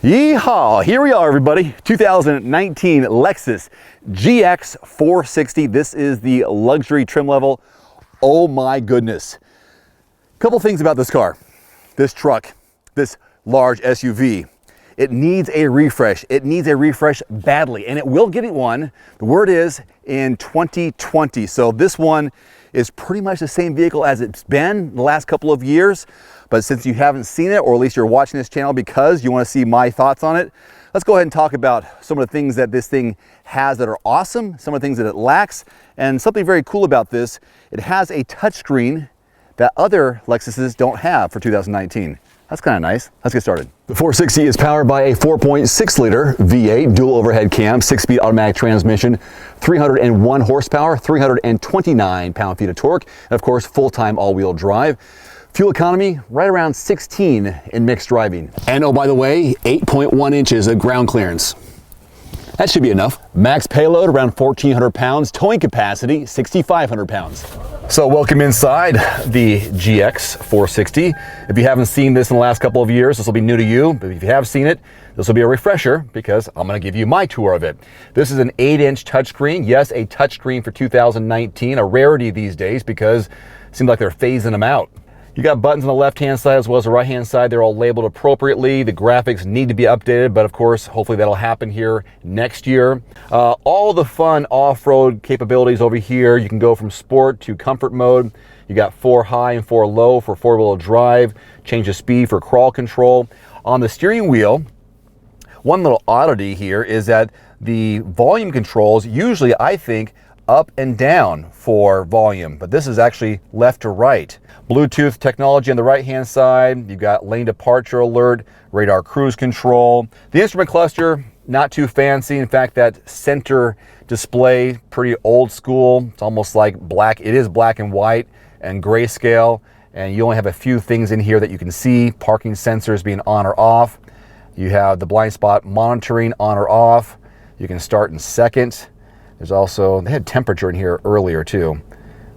Yeehaw! Here we are, everybody. 2019 Lexus GX 460. This is the luxury trim level. Oh my goodness. Couple things about this car. This truck, this large SUV. It needs a refresh. It needs a refresh badly, and it will get one. The word is in 2020. So this one is pretty much the same vehicle as it's been the last couple of years. But since you haven't seen it, or at least you're watching this channel because you want to see my thoughts on it, let's go ahead and talk about some of the things that this thing has that are awesome, some of the things that it lacks, and something very cool about this, it has a touchscreen that other Lexuses don't have for 2019. That's kind of nice. Let's get started. The 460 is powered by a 4.6 liter V8 dual overhead cam, 6-speed automatic transmission, 301 horsepower, 329 pound-feet of torque, and of course, full-time all-wheel drive. Fuel economy, right around 16 in mixed driving. And oh, by the way, 8.1 inches of ground clearance. That should be enough. Max payload around 1,400 pounds, towing capacity 6,500 pounds. So welcome inside the GX 460. If you haven't seen this in the last couple of years, this will be new to you. But if you have seen it, this will be a refresher because I'm going to give you my tour of it. This is an 8-inch touchscreen. Yes, a touchscreen for 2019, a rarity these days because it seems like they're phasing them out. You got buttons on the left-hand side as well as the right-hand side. They're all labeled appropriately. The graphics need to be updated, but of course, hopefully that'll happen here next year. All the fun off-road capabilities over here. You can go from sport to comfort mode. You got 4 high and 4 low for 4-wheel drive. Change the speed for crawl control. On the steering wheel, one little oddity here is that the volume controls usually, I think, up and down for volume, but this is actually left to right. Bluetooth technology on the right hand side. You've got lane departure alert, radar cruise control. The instrument cluster, not too fancy. In fact, that center display, pretty old school. It's almost like black. It is black and white and grayscale, and you only have a few things in here that you can see. Parking sensors being on or off. You have the blind spot monitoring on or off. You can start in second. There's also, they had temperature in here earlier too.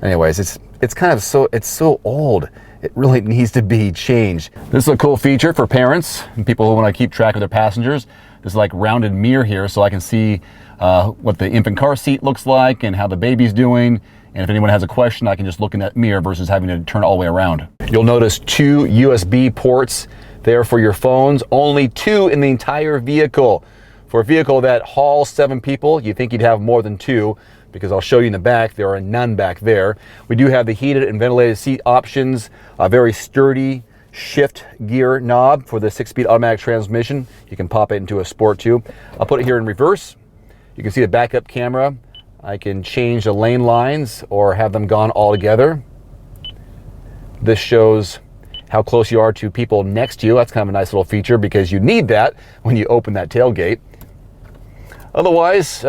Anyways, it's kind of so old. It really needs to be changed. This is a cool feature for parents and people who want to keep track of their passengers. There's like rounded mirror here so I can see what the infant car seat looks like and how the baby's doing. And if anyone has a question, I can just look in that mirror versus having to turn all the way around. You'll notice 2 USB ports there for your phones, only 2 in the entire vehicle. For a vehicle that hauls 7 people, you think you'd have more than 2, because I'll show you in the back, there are none back there. We do have the heated and ventilated seat options, a very sturdy shift gear knob for the 6-speed automatic transmission. You can pop it into a sport too. I'll put it here in reverse. You can see the backup camera. I can change the lane lines or have them gone all together. This shows how close you are to people next to you. That's kind of a nice little feature because you need that when you open that tailgate. Otherwise,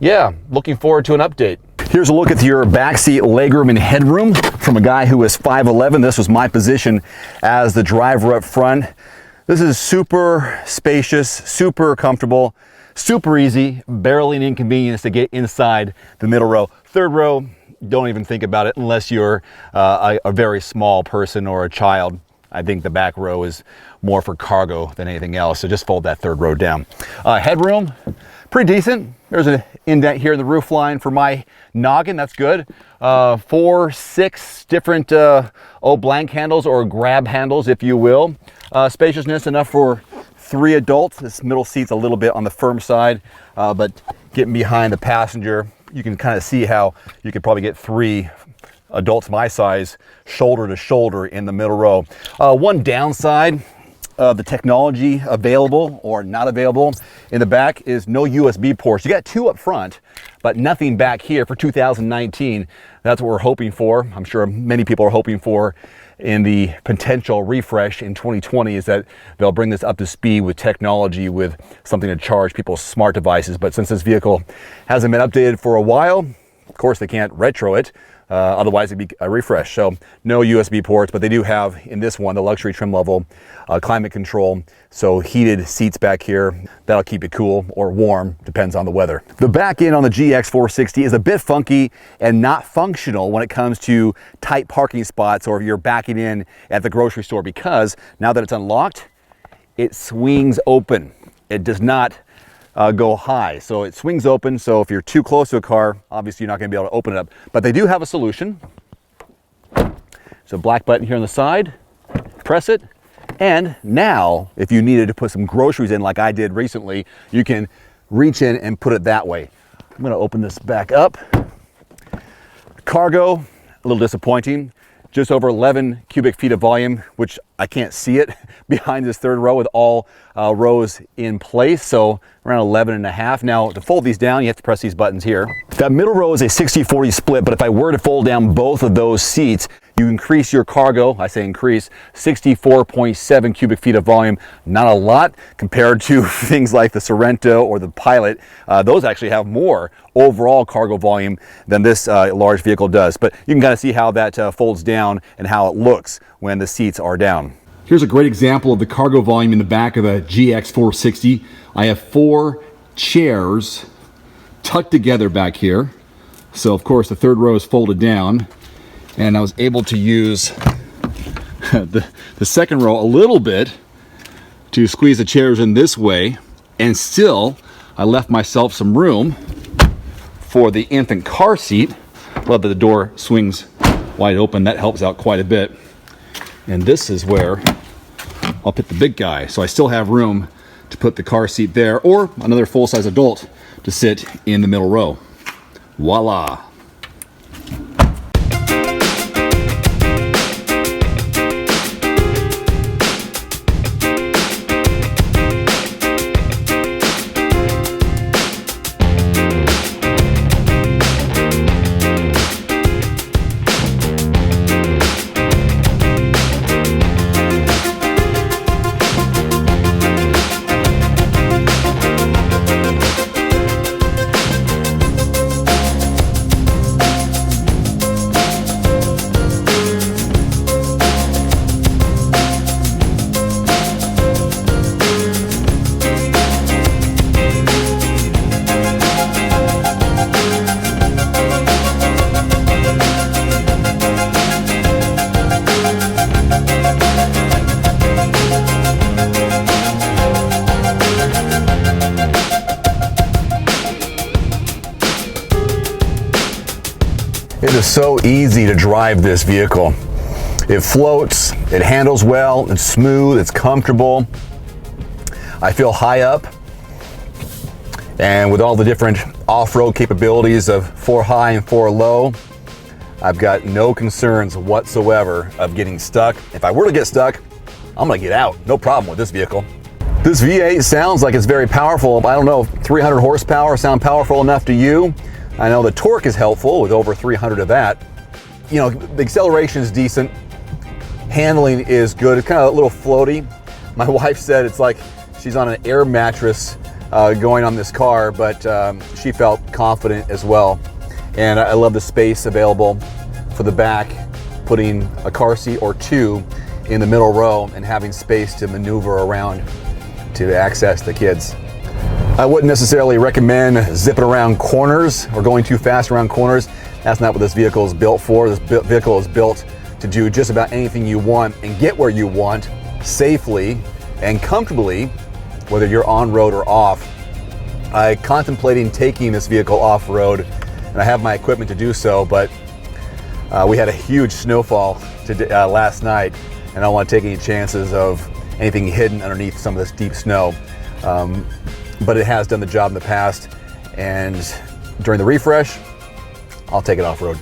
yeah, looking forward to an update. Here's a look at your backseat legroom and headroom from a guy who is 5'11". This was my position as the driver up front. This is super spacious, super comfortable, super easy, barely an inconvenience to get inside the middle row. Third row, don't even think about it unless you're a very small person or a child. I think the back row is more for cargo than anything else, so just fold that third row down. Headroom, pretty decent. There's an indent here in the roof line for my noggin, that's good. 4, 6 different blank handles or grab handles, if you will. Spaciousness enough for 3 adults. This middle seat's a little bit on the firm side, but getting behind the passenger, you can kind of see how you could probably get 3 adults my size shoulder to shoulder in the middle row. One downside of the technology available or not available in the back is no USB ports. You got 2 up front, but nothing back here for 2019. That's what we're hoping for. I'm sure many people are hoping for in the potential refresh in 2020 is that they'll bring this up to speed with technology, with something to charge people's smart devices. But since this vehicle hasn't been updated for a while, of course they can't retro it. Otherwise it'd be a refresh. So no USB ports, but they do have in this one, the luxury trim level, climate control. So heated seats back here, that'll keep it cool or warm, depends on the weather. The back end on the GX 460 is a bit funky and not functional when it comes to tight parking spots or if you're backing in at the grocery store, because now that it's unlocked, it swings open. It does not go high. So it swings open. So if you're too close to a car, obviously you're not going to be able to open it up. But they do have a solution. So black button here on the side, press it. And now, if you needed to put some groceries in like I did recently, you can reach in and put it that way. I'm going to open this back up. Cargo, a little disappointing. Just over 11 cubic feet of volume, which I can't see it behind this third row with all rows in place. So around 11 and a half. Now to fold these down, you have to press these buttons here. That middle row is a 60-40 split, but if I were to fold down both of those seats, you increase your cargo, I say increase, 64.7 cubic feet of volume. Not a lot compared to things like the Sorento or the Pilot. Those actually have more overall cargo volume than this large vehicle does. But you can kind of see how that folds down and how it looks when the seats are down. Here's a great example of the cargo volume in the back of a GX460. I have 4 chairs tucked together back here. So of course the third row is folded down. And I was able to use the second row a little bit to squeeze the chairs in this way, and still I left myself some room for the infant car seat. Love that the door swings wide open. That helps out quite a bit. And this is where I'll put the big guy. So I still have room to put the car seat there, or another full-size adult to sit in the middle row. Voila! It is so easy to drive this vehicle. It floats, it handles well, it's smooth, it's comfortable. I feel high up, and with all the different off-road capabilities of 4 high and 4 low, I've got no concerns whatsoever of getting stuck. If I were to get stuck, I'm gonna get out, no problem with this vehicle. This V8 sounds like it's very powerful. I don't know, 300 horsepower sound powerful enough to you? I know the torque is helpful with over 300 of that. You know, the acceleration is decent. Handling is good. It's kind of a little floaty. My wife said it's like she's on an air mattress going on this car, but she felt confident as well. And I love the space available for the back, putting a car seat or 2 in the middle row and having space to maneuver around to access the kids. I wouldn't necessarily recommend zipping around corners or going too fast around corners. That's not what this vehicle is built for. This vehicle is built to do just about anything you want and get where you want safely and comfortably, whether you're on road or off. I'm contemplating taking this vehicle off-road, and I have my equipment to do so, but we had a huge snowfall last night, and I don't want to take any chances of anything hidden underneath some of this deep snow. But it has done the job in the past, and during the refresh, I'll take it off-road.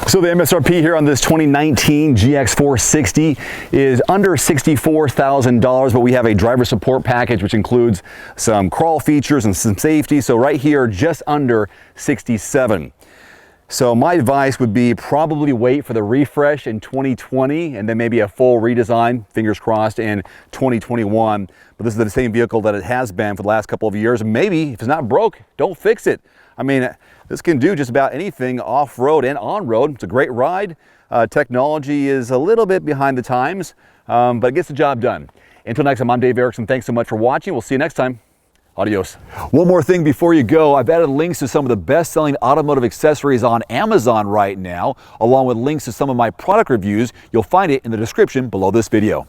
So the MSRP here on this 2019 GX460 is under $64,000, but we have a driver support package which includes some crawl features and some safety. So right here, just under $67,000. So my advice would be probably wait for the refresh in 2020 and then maybe a full redesign, fingers crossed, in 2021. But this is the same vehicle that it has been for the last couple of years. Maybe if it's not broke, don't fix it. I mean, this can do just about anything off-road and on-road. It's a great ride. Technology is a little bit behind the times, but it gets the job done. Until next time, I'm Dave Erickson. Thanks so much for watching. We'll see you next time. Adios. One more thing before you go, I've added links to some of the best-selling automotive accessories on Amazon right now, along with links to some of my product reviews. You'll find it in the description below this video.